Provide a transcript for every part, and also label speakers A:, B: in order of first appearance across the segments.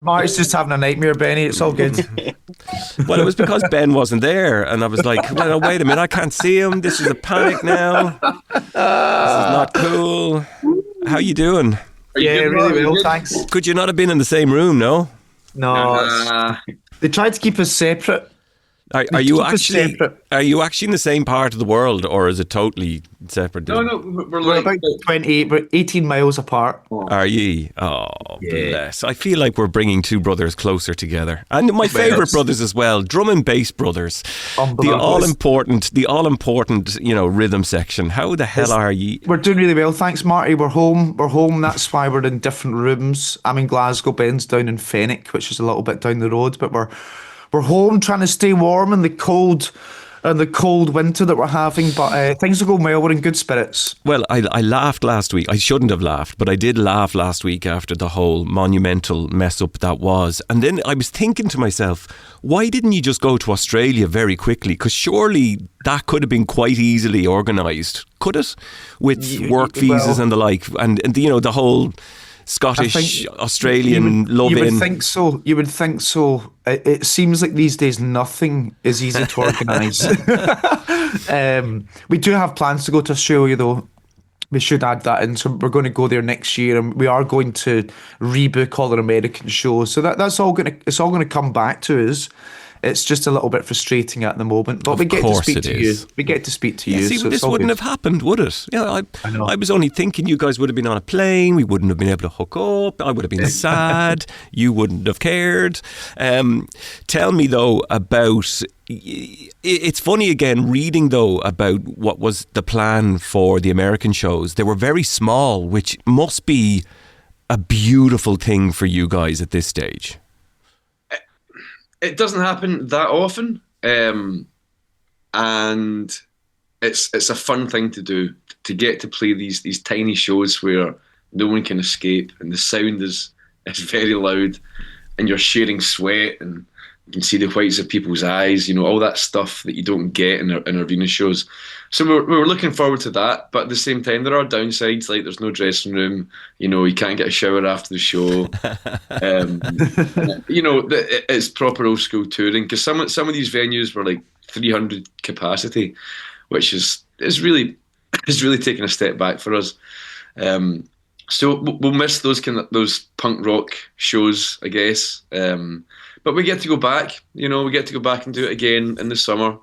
A: Mark's just having a nightmare, Benny. It's all good.
B: Well, it was because Ben wasn't there, and I was like, well, wait a minute, I can't see him. This is a panic now. This is not cool. How you doing?
A: Yeah, really well, thanks.
B: Could you not have been in the same room, no?
A: No, they tried to keep us separate.
B: Are you actually in the same part of the world, or is it totally separate?
C: No,
A: We're about 28, we're 18 miles apart.
B: Are ye? Oh,
A: Yeah.
B: bless. I feel like we're bringing two brothers closer together. And my favourite brothers as well, drum and bass brothers. The all important, rhythm section. How the hell are ye?
A: We're doing really well, thanks, Marty. We're home. That's why we're in different rooms. I'm in Glasgow, Ben's down in Fenwick, which is a little bit down the road, but we're home trying to stay warm in the cold winter that we're having, but things are going well. We're in good spirits.
B: Well, I laughed last week. I shouldn't have laughed, but I did laugh last week after the whole monumental mess up that was. And then I was thinking to myself, why didn't you just go to Australia very quickly? Because surely that could have been quite easily organised, could it? With work visas and the like, and the whole Scottish, Australian love-in.
A: You would think so. It seems like these days nothing is easy to organise. We do have plans to go to Australia, though. We should add that in. So we're going to go there next year, and we are going to rebook all our American shows. So it's all going to come back to us. It's just a little bit frustrating at the moment, but we get to speak to you. We get to speak to you.
B: See,
A: so
B: this wouldn't have happened, would it? I know. I was only thinking you guys would have been on a plane. We wouldn't have been able to hook up. I would have been sad. You wouldn't have cared. Tell me though about. It's funny again reading though about what was the plan for the American shows. They were very small, which must be a beautiful thing for you guys at this stage.
C: It doesn't happen that often, and it's a fun thing to do, to get to play these tiny shows where no one can escape, and the sound is very loud, and you're sharing sweat, and you can see the whites of people's eyes, all that stuff that you don't get in arena shows. So we were looking forward to that, but at the same time, there are downsides, like there's no dressing room, you can't get a shower after the show. It's proper old school touring, because some of these venues were like 300 capacity, which is really taking a step back for us. So we'll miss those punk rock shows, I guess. But we get to go back, we get to go back and do it again in the summer.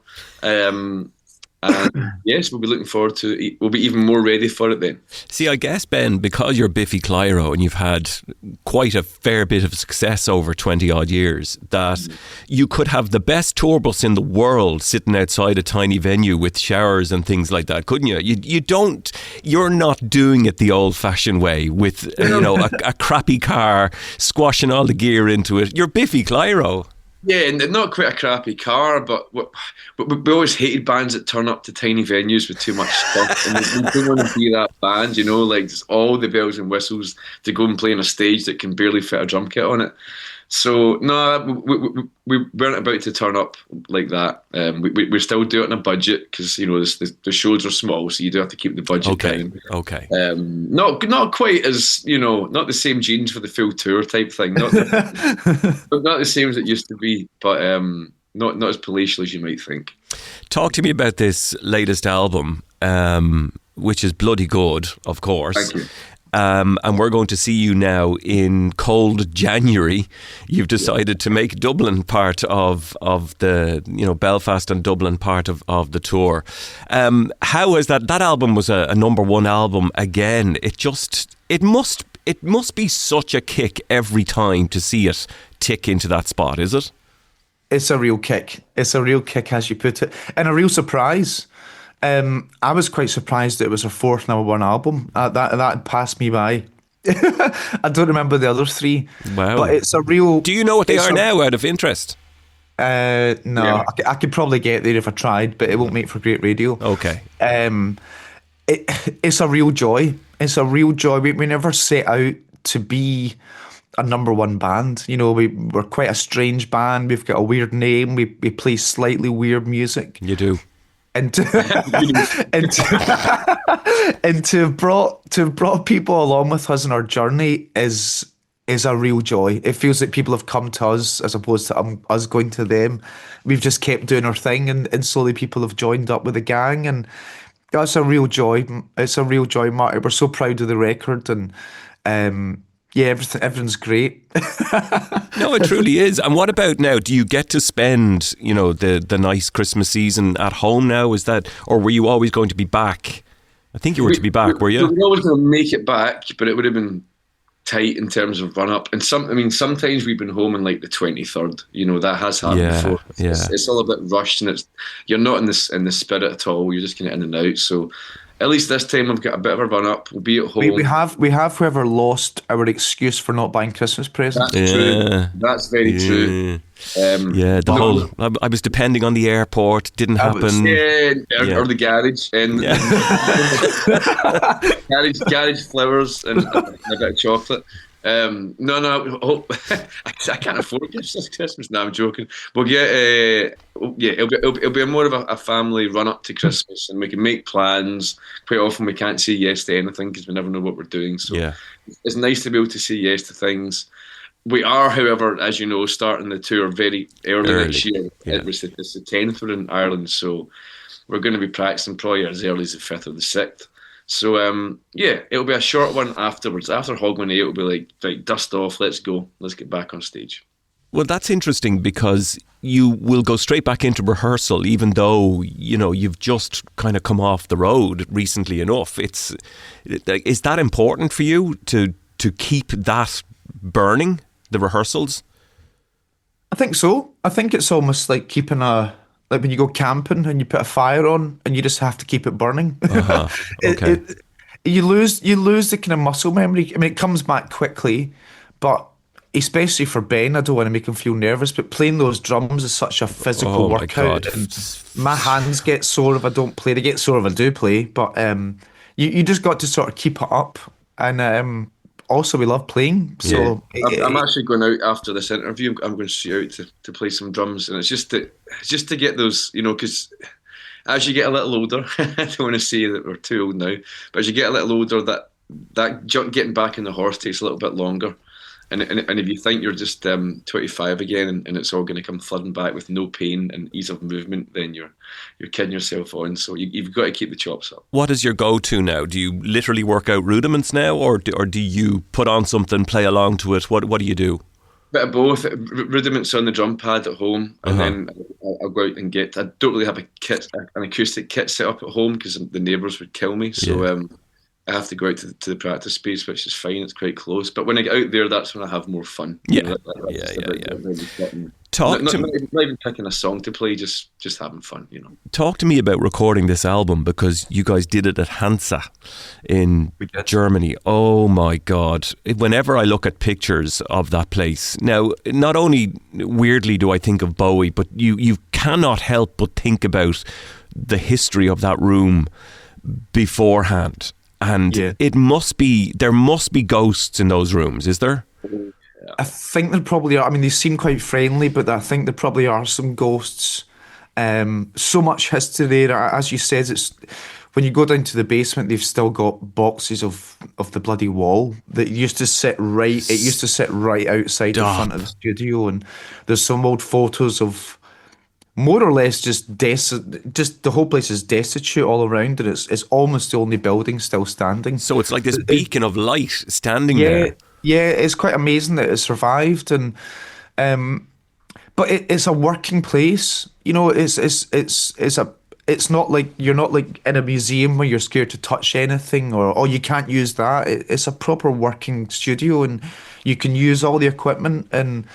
C: And yes, we'll be looking forward to it. We'll be even more ready for it then.
B: See, I guess, Ben, because you're Biffy Clyro and you've had quite a fair bit of success over 20 odd years, that you could have the best tour bus in the world sitting outside a tiny venue with showers and things like that, couldn't you? You're not doing it the old fashioned way with, a crappy car, squashing all the gear into it. You're Biffy Clyro.
C: Yeah, and not quite a crappy car, but we always hated bands that turn up to tiny venues with too much stuff. And we don't want to be that band, like just all the bells and whistles to go and play on a stage that can barely fit a drum kit on it. So, no, we weren't about to turn up like that. We still do it on a budget because, the shows are small, so you do have to keep the budget down.
B: Okay.
C: Not quite as, not the same jeans for the full tour type thing. Not the same as it used to be, but not as palatial as you might think.
B: Talk to me about this latest album, which is bloody good, of course.
C: Thank you.
B: And we're going to see you now in cold January. You've decided to make Dublin part of the, Belfast and Dublin part of the tour. How is that? That album was a number one album again. It must be such a kick every time to see it tick into that spot, is it?
A: It's a real kick. It's a real kick, as you put it, and a real surprise. I was quite surprised that it was her fourth number one album. That passed me by. I don't remember the other three.
B: Wow.
A: But it's a real...
B: Do you know what they are now, out of interest?
A: No. Yeah. I could probably get there if I tried, but it won't make for great radio.
B: Okay.
A: It's a real joy. It's a real joy. We never set out to be a number one band. We're quite a strange band. We've got a weird name. We play slightly weird music.
B: You do.
A: And to have brought people along with us in our journey is is a real joy. It feels like people have come to us as opposed to us going to them. We've just kept doing our thing, and slowly people have joined up with the gang, and that's a real joy. It's a real joy, Marty. We're so proud of the record, and yeah, everything's great.
B: No, it truly is. And what about now? Do you get to spend, the nice Christmas season at home now? Is that, or were you always going to be back? I think you were to be back, were you?
C: We were always going to make it back, but it would have been tight in terms of run up. And sometimes we've been home on like the 23rd. That has happened before. It's all a bit rushed, and you're not in the spirit at all. You're just kind of in and out. So at least this time I've got a bit of a run up. We'll be at home.
A: We have whoever lost our excuse for not buying Christmas presents.
C: That's true. That's very true.
B: I was depending on the airport. Didn't happen.
C: Or the garage, and garage flowers and a bit of chocolate. No. I can't afford gifts this Christmas. No, I'm joking. We'll get it'll be more of a family run up to Christmas, and we can make plans. Quite often we can't say yes to anything because we never know what we're doing. So it's nice to be able to say yes to things. We are, however, as you know, starting the tour very early next year.
B: Yeah.
C: It's the 10th we're in Ireland, so we're going to be practicing probably as early as the 5th or the 6th. So, it'll be a short one afterwards. After Hogmanay, it'll be like dust off, let's go. Let's get back on stage.
B: Well, that's interesting because you will go straight back into rehearsal, even though, you've just kind of come off the road recently enough. Is that important for you to keep that burning, the rehearsals?
A: I think so. I think it's almost like keeping like when you go camping and you put a fire on and you just have to keep it burning.
B: Okay.
A: You lose the kind of muscle memory. I mean, it comes back quickly, but especially for Ben, I don't want to make him feel nervous, but playing those drums is such a physical workout. And my hands get sore if I don't play. They get sore if I do play, but you just got to sort of keep it up. And also, we love playing. So
C: I'm actually going out after this interview. I'm going to see out to play some drums, and it's just to get those, because as you get a little older, I don't want to say that we're too old now, but as you get a little older, that getting back in the horse takes a little bit longer. And if you think you're just 25 again and it's all going to come flooding back with no pain and ease of movement, then you're kidding yourself on. So you've got to keep the chops up.
B: What is your go-to now? Do you literally work out rudiments now, or do you put on something, play along to it? What do you do?
C: Bit of both. Rudiments on the drum pad at home, and then I'll go out and I don't really have an acoustic kit set up at home because the neighbours would kill me. So I have to go out to the practice space, which is fine. It's quite close. But when I get out there, that's when I have more fun.
B: Talk to me.
C: Not even picking a song to play, just having fun,
B: Talk to me about recording this album, because you guys did it at Hansa in Germany. Oh my God. Whenever I look at pictures of that place, now, not only weirdly do I think of Bowie, but you cannot help but think about the history of that room beforehand. And there must be ghosts in those rooms, is there?
A: I think there probably are. I mean, they seem quite friendly, but I think there probably are some ghosts. So much history there. As you said, it's when you go down to the basement, they've still got boxes of the bloody wall that used to sit right. It used to sit right outside the front of the studio, and there's some old photos of more or less just the whole place is destitute all around, and it's almost the only building still standing.
B: So it's like this beacon of light standing there.
A: Yeah, it's quite amazing that it survived, and but it's a working place. It's not like you're not like in a museum where you're scared to touch anything or you can't use that. It's a proper working studio, and you can use all the equipment, and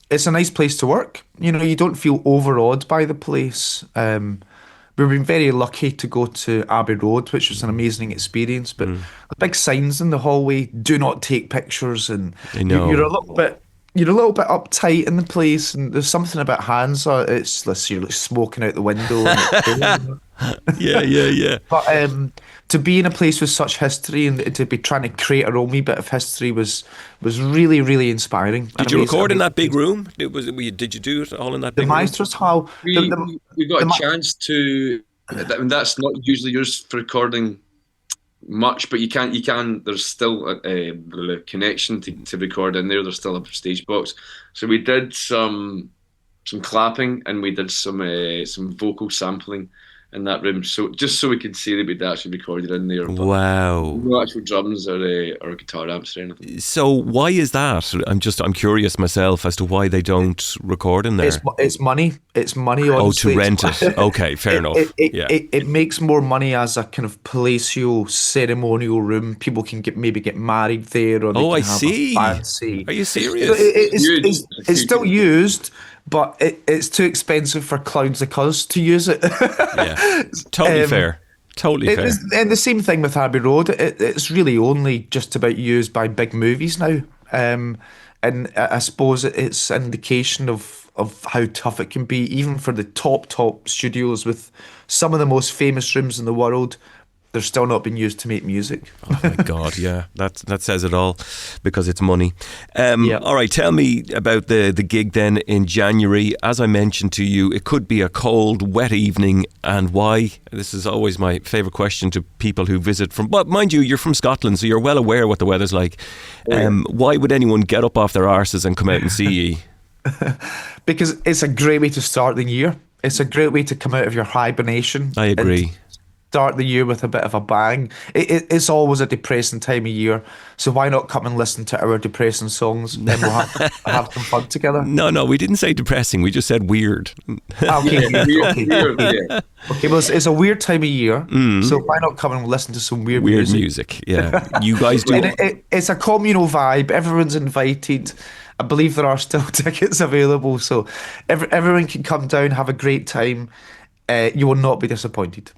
A: it's a nice place to work. You don't feel overawed by the place. We've been very lucky to go to Abbey Road, which was an amazing experience. But the big signs in the hallway: "Do not take pictures," and you're a little bit uptight in the place. And there's something about Hansa. You're like smoking out the window.
B: Yeah.
A: But to be in a place with such history and to be trying to create our own wee bit of history was really, really inspiring.
B: Did you record in that big room? Did you do it all in that big room?
A: The Maestros Hall.
C: We got a chance to. That's not usually used for recording much, but you can. There's still a connection to record in there. There's still a stage box. So we did some clapping, and we did some vocal sampling in that room. So just so we could see that we'd actually recorded in there. But
B: wow.
C: no actual drums or guitar amps or anything.
B: So why is that? I'm curious myself as to why they don't record in there.
A: It's money. It's money. Honestly.
B: Oh, to rent it. Okay, fair enough.
A: It makes more money as a kind of palatial ceremonial room. People can maybe get married there, or they can
B: I
A: have
B: see.
A: a fancy.
B: Are you serious?
A: It's still used, but it's too expensive for clowns like us to use it.
B: Yeah, totally fair. Totally fair.
A: And the same thing with Abbey Road. It's really only just about used by big movies now. And I suppose it's an indication of how tough it can be, even for the top studios with some of the most famous rooms in the world. They're still not being used to make music.
B: Oh my God, yeah, that says it all, because it's money. All right, tell me about the gig then in January. As I mentioned to you, it could be a cold, wet evening, and why? This is always my favourite question to people who visit from. But mind you, you're from Scotland, so you're well aware what the weather's like. Why would anyone get up off their arses and come out and see ye?
A: Because it's a great way to start the year. It's a great way to come out of your hibernation.
B: I agree.
A: Start the year with a bit of a bang. It's always a depressing time of year, so why not come and listen to our depressing songs, and we'll have some fun together.
B: No, we didn't say depressing. We just said weird.
A: Okay,
C: Weird, yeah.
A: Okay, well, it's a weird time of year, so why not come and listen to some weird
B: music? Yeah, you guys do.
A: And it's a communal vibe. Everyone's invited. I believe there are still tickets available, so everyone can come down, have a great time. You will not be disappointed.